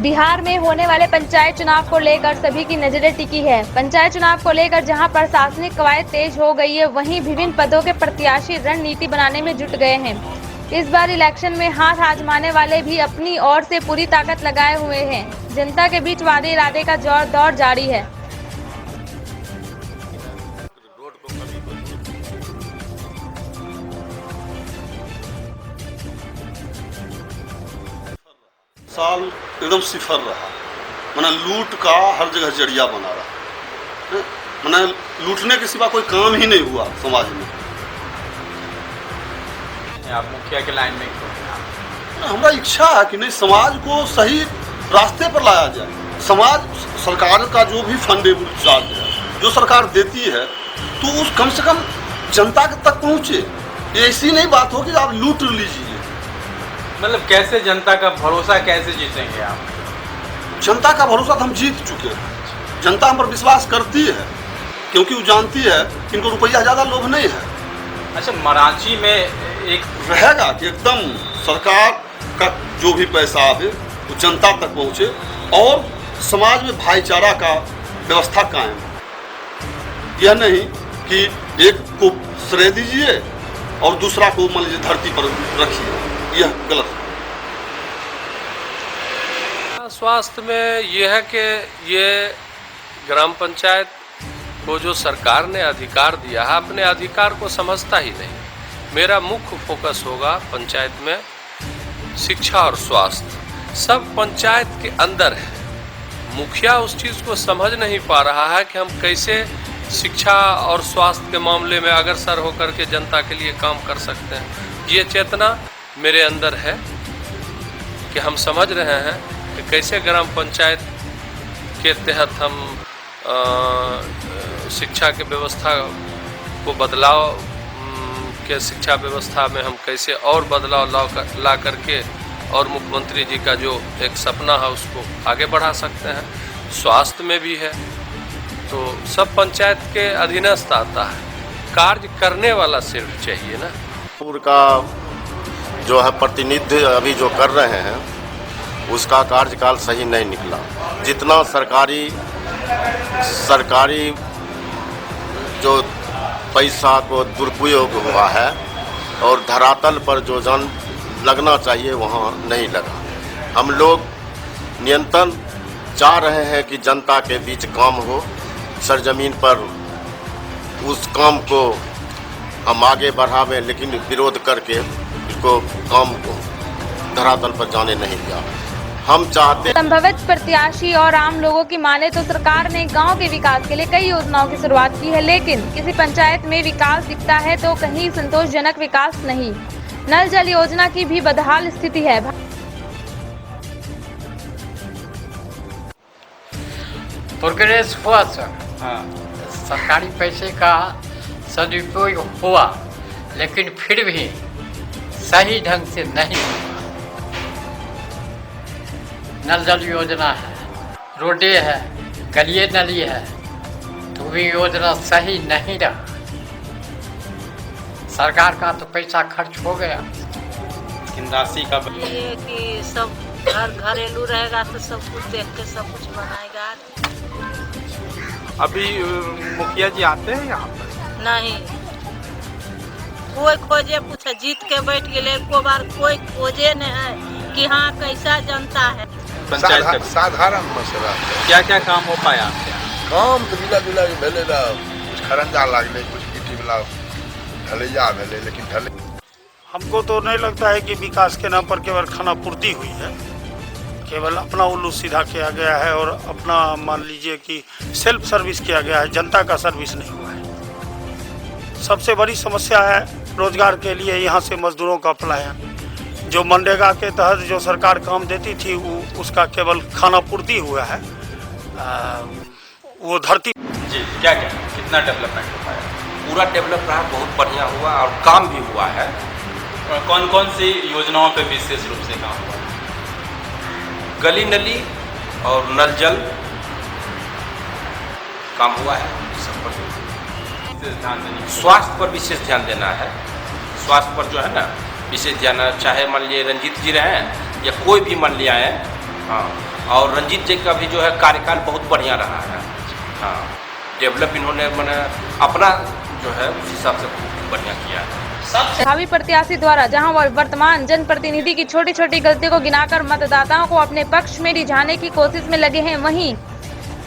बिहार में होने वाले पंचायत चुनाव को लेकर सभी की नजरें टिकी है। पंचायत चुनाव को लेकर जहां प्रशासनिक कवायद तेज हो गई है, वहीं विभिन्न पदों के प्रत्याशी रणनीति बनाने में जुट गए हैं। इस बार इलेक्शन में हाथ आजमाने वाले भी अपनी ओर से पूरी ताकत लगाए हुए हैं। जनता के बीच वादे इरादे का दौर जारी है। साल एकदम सिफर रहा, माना लूट का हर जगह जरिया बना रहा, माना लूटने के सिवा कोई काम ही नहीं हुआ समाज में। आप मुखिया के लाइन में क्यों हैं? हमारा इच्छा है कि नहीं, समाज को सही रास्ते पर लाया जाए। समाज सरकार का जो भी फंडेबल चार्ज है, जो सरकार देती है, तो उस कम से कम जनता तक पहुँचे। ऐसी नहीं बात हो कि आप लूट लीजिए। मतलब कैसे जनता का भरोसा कैसे जीतेंगे आप? जनता का भरोसा तो हम जीत चुके हैं। जनता हम पर विश्वास करती है, क्योंकि वो जानती है कि इनको रुपया ज़्यादा लोभ नहीं है। अच्छा, मरांची में एक रहेगा कि एकदम सरकार का जो भी पैसा आवे वो जनता तक पहुँचे और समाज में भाईचारा का व्यवस्था कायम। यह नहीं कि एक को श्रेय दीजिए और दूसरा को मान लीजिए धरती पर रखिए, यह गलत है। स्वास्थ्य में यह है कि ये ग्राम पंचायत को जो सरकार ने अधिकार दिया है, अपने अधिकार को समझता ही नहीं। मेरा मुख्य फोकस होगा पंचायत में शिक्षा और स्वास्थ्य। सब पंचायत के अंदर है। मुखिया उस चीज़ को समझ नहीं पा रहा है कि हम कैसे शिक्षा और स्वास्थ्य के मामले में अग्रसर होकर के जनता के लिए काम कर सकते हैं। ये चेतना मेरे अंदर है कि हम समझ रहे हैं कि कैसे ग्राम पंचायत के तहत हम शिक्षा के व्यवस्था को बदलाव के शिक्षा व्यवस्था में हम कैसे और बदलाव ला करके और मुख्यमंत्री जी का जो एक सपना है उसको आगे बढ़ा सकते हैं। स्वास्थ्य में भी है, तो सब पंचायत के अधीनस्थ आता है। कार्य करने वाला सिर्फ चाहिए ना। पूर्व का जो है प्रतिनिधि अभी जो कर रहे हैं उसका कार्यकाल सही नहीं निकला। जितना सरकारी जो पैसा को दुरुपयोग हुआ है और धरातल पर जो जन लगना चाहिए वहाँ नहीं लगा। हम लोग निरंतर चाह रहे हैं कि जनता के बीच काम हो, सरजमीन पर उस काम को हम आगे बढ़ावें, लेकिन विरोध करके इसको काम को धरातल पर जाने नहीं दिया। हम चाहते संभावित प्रत्याशी और आम लोगों की माने तो सरकार ने गांव के विकास के लिए कई योजनाओं की शुरुआत की है, लेकिन किसी पंचायत में विकास दिखता है तो कहीं संतोषजनक विकास नहीं। नल जल योजना की भी बदहाल स्थिति है। प्रोग्रेस हुआ सर, हाँ, सरकारी पैसे का सदुपयोग हुआ, लेकिन फिर भी सही ढंग से नहीं। नल जल योजना है, रोडे है, गलिए नली है, तो भी योजना सही नहीं रहा। सरकार का तो पैसा खर्च हो गया। इन राशि का ये कि सब घरेलू रहेगा तो सब कुछ देख के सब कुछ बनाएगा। अभी मुखिया जी आते हैं यहाँ पर? नहीं, कोई खोजे पूछे, जीत के बैठ गए, एको बार कोई खोजे नहीं है कि हाँ कैसा जनता है। पंचायत साधारण मसला क्या क्या काम हो पाया आपके यहाँ? काम तो मिला जुला के भेले ना, कुछ खरंजा लागले, कुछ गिट्टी वाला ढलैया भेले, लेकिन ढले हमको तो नहीं लगता है कि विकास के नाम पर केवल खाना पूर्ति हुई है। केवल अपना उल्लू सीधा किया गया है और अपना मान लीजिए कि सेल्फ सर्विस किया गया है, जनता का सर्विस नहीं हुआ है। सबसे बड़ी समस्या है रोजगार के लिए यहाँ से मजदूरों का पलायन। जो मनरेगा के तहत जो सरकार काम देती थी उसका केवल खाना पूर्ति हुआ है। वो धरती जी क्या क्या कितना डेवलपमेंट हो पाया? पूरा डेवलप रहा, बहुत बढ़िया हुआ और काम भी हुआ है। कौन कौन सी योजनाओं पे विशेष रूप से काम हुआ? गली नली और नल जल काम हुआ है। सब पर विशेष ध्यान देने की स्वास्थ्य पर विशेष ध्यान देना है। स्वास्थ्य पर जो है ना विशेष ध्यान, चाहे मान लीजिए रंजीत जी रहे या कोई भी मान लिया है, हाँ, और रंजीत जी का भी जो है कार्यकाल बहुत बढ़िया रहा है। हाँ, डेवलप इन्होंने मैंने अपना जो है उस हिसाब से बढ़िया किया है। भावी प्रत्याशी द्वारा जहां वर्तमान जनप्रतिनिधि की छोटी छोटी गलतियों को गिनाकर मतदाताओं को अपने पक्ष में रिझाने की कोशिश में लगे हैं, वहीं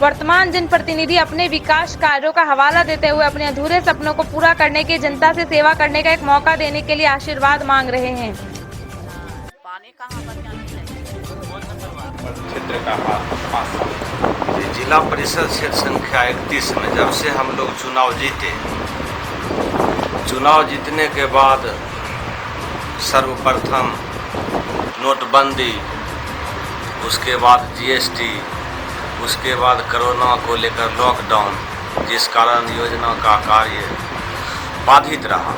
वर्तमान जनप्रतिनिधि अपने विकास कार्यों का हवाला देते हुए अपने अधूरे सपनों को पूरा करने के, जनता से सेवा करने का एक मौका देने के लिए आशीर्वाद मांग रहे हैं। पानी कहाँ क्षेत्र का 5 साल जिला परिषद क्षेत्र संख्या 31 में जब से हम लोग चुनाव जीते, चुनाव जीतने के बाद सर्वप्रथम नोटबंदी, उसके बाद जीएसटी, उसके बाद कोरोना को लेकर लॉकडाउन, जिस कारण योजना का कार्य बाधित रहा।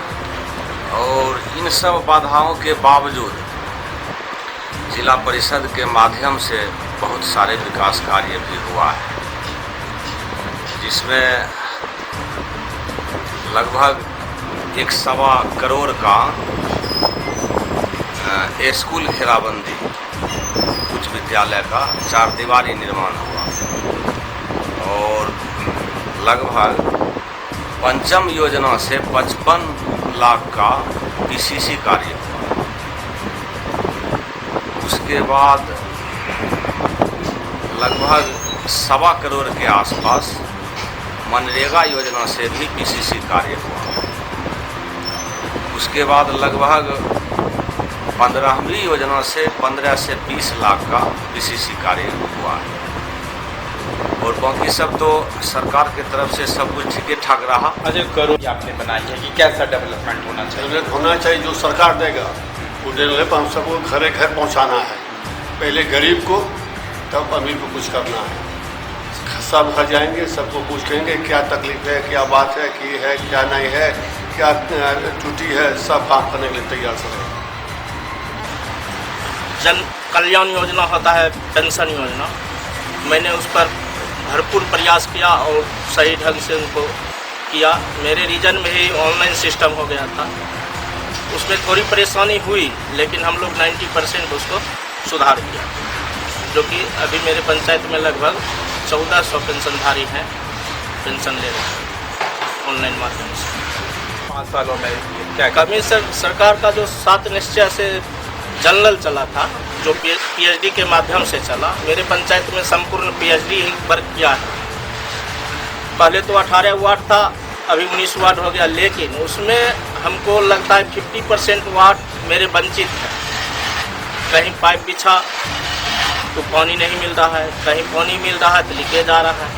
और इन सब बाधाओं के बावजूद जिला परिषद के माध्यम से बहुत सारे विकास कार्य भी हुआ है, जिसमें लगभग 1.25 करोड़ का स्कूल घेराबंदी, उच्च विद्यालय का 4 दीवारी निर्माण हुआ और लगभग पंचम योजना से 55 लाख का पीसीसी कार्य हुआ। उसके बाद लगभग 1.25 करोड़ के आसपास मनरेगा योजना से भी पीसीसी कार्य हुआ। उसके बाद लगभग 15वीं योजना से 15 से 20 लाख का पीसीसी कार्य हुआ है और बाकी सब तो सरकार की तरफ से सब कुछ ठीक ठाक रहा। अजय करोड़ आपने बनाई है कि कैसा डेवलपमेंट होना चाहिए? डेवलप होना चाहिए, जो सरकार देगा वो डेवलप हम सबको घरे घर पहुंचाना है। पहले गरीब को तब अमीर को कुछ करना है। सब घर जाएंगे, सबको पूछ लेंगे क्या तकलीफ है, क्या बात है, की है क्या नहीं है, क्या त्रुटि है, सब काम करने के लिए तैयार से रहें। जन कल्याण योजना होता है, पेंशन योजना, मैंने उस पर भरपूर प्रयास किया और सही ढंग से उनको किया। मेरे रीजन में ही ऑनलाइन सिस्टम हो गया था, उसमें थोड़ी परेशानी हुई लेकिन हम लोग 90% उसको सुधार किया, जो कि अभी मेरे पंचायत में लगभग 1400 पेंशनधारी हैं, पेंशन ले रहे हैं ऑनलाइन माध्यम से। 5 सालों में क्या कमी सरकार का जो 7 निश्चय से जनरल चला था, जो पीएचडी के माध्यम से चला, मेरे पंचायत में संपूर्ण पीएचडी वर्क किया है। पहले तो 18 वार्ड था, अभी 19 वार्ड हो गया, लेकिन उसमें हमको लगता है 50% वार्ड मेरे वंचित हैं। कहीं पाइप बिछा तो पानी नहीं मिल रहा है, कहीं पानी मिल रहा है तो लीकेज आ रहा है,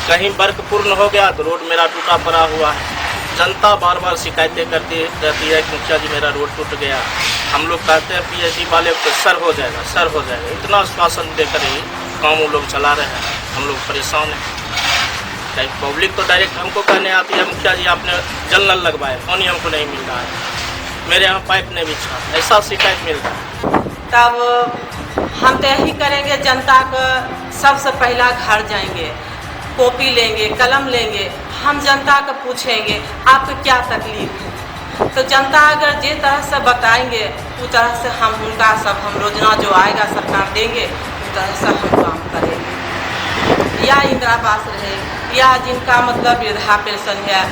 कहीं वर्क पूर्ण हो गया तो रोड मेरा टूटा पड़ा हुआ है। जनता बार बार शिकायतें करती रहती है कि मुखिया जी मेरा रोड टूट गया। हम लोग कहते हैं पीएचडी वाले को सर हो जाएगा, सर हो जाएगा, इतना आश्वासन देकर ही काम वो लोग चला रहे हैं। हम लोग परेशान हैं। कहीं पब्लिक तो डायरेक्ट हमको कहने आती है मुखिया जी आपने जल नल लगवाए, पानी हमको नहीं मिल रहा है, मेरे यहाँ पाइप नहीं बिछा, ऐसा शिकायत मिल रहा है। तब हम तो यही करेंगे, जनता का सबसे पहला घर जाएंगे, कॉपी लेंगे, कलम लेंगे, हम जनता को पूछेंगे आपको क्या तकलीफ है, तो जनता अगर जिस तरह से बताएंगे उस तरह से हम उनका सब हम योजना जो आएगा सरकार देंगे उस तरह से हम काम करेंगे। या इंदिरा आवास रहे, या जिनका मतलब वृद्धा पेंशन है,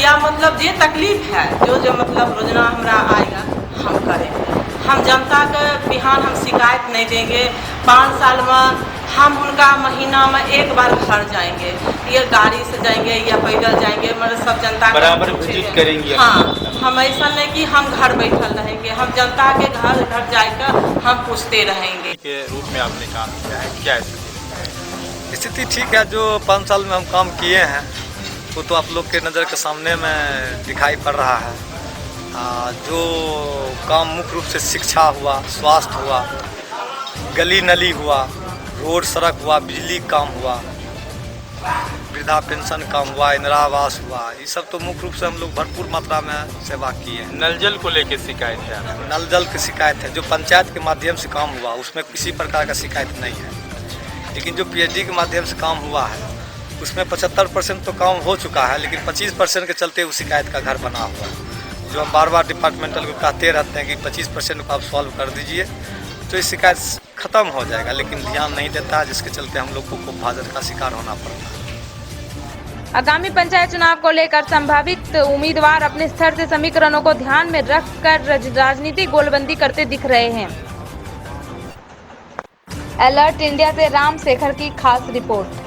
या मतलब जो तकलीफ है, जो मतलब योजना हमारा आएगा हम करेंगे। हम जनता के बिहान हम शिकायत नहीं देंगे। 5 साल में हम उनका महीना में एक बार घर जाएंगे, या गाड़ी से जाएंगे या पैदल जाएंगे, मतलब सब जनता बराबर विजिट करेंगे। हाँ, हम ऐसा नहीं कि हम घर बैठल रहेंगे, हम जनता के घर घर जाकर हम पूछते रहेंगे। के रूप में आपने काम किया है, क्या स्थिति ठीक है। जो 5 साल में हम काम किए हैं वो तो आप लोग के नज़र के सामने में दिखाई पड़ रहा है। जो काम मुख्य रूप से शिक्षा हुआ, स्वास्थ्य हुआ, गली नली हुआ, रोड सड़क हुआ, बिजली काम हुआ, वृद्धा पेंशन काम हुआ, इंदिरा आवास हुआ, ये सब तो मुख्य रूप से हम लोग भरपूर मात्रा में सेवा किए हैं। नल जल को लेकर शिकायत है? नल जल की शिकायत है, जो पंचायत के माध्यम से काम हुआ उसमें किसी प्रकार का शिकायत नहीं है, लेकिन जो पीएचडी के माध्यम से काम हुआ है उसमें 75% तो काम हो चुका है, लेकिन 25% के चलते वो शिकायत का घर बना हुआ है, जो हम बार बार डिपार्टमेंटल को कहते रहते हैं कि 25% को आप सॉल्व कर दीजिए, तो इस शिकायत ख़त्म हो जाएगा, लेकिन ध्यान नहीं देता है, जिसके चलते हम लोग को भाजपा का शिकार होना पड़ रहा है। आगामी पंचायत चुनाव को लेकर संभावित उम्मीदवार अपने स्तर से समीकरणों को ध्यान में रखकर राजनीतिक गोलबंदी करते दिख रहे हैं। अलर्ट इंडिया से राम शेखर की खास रिपोर्ट।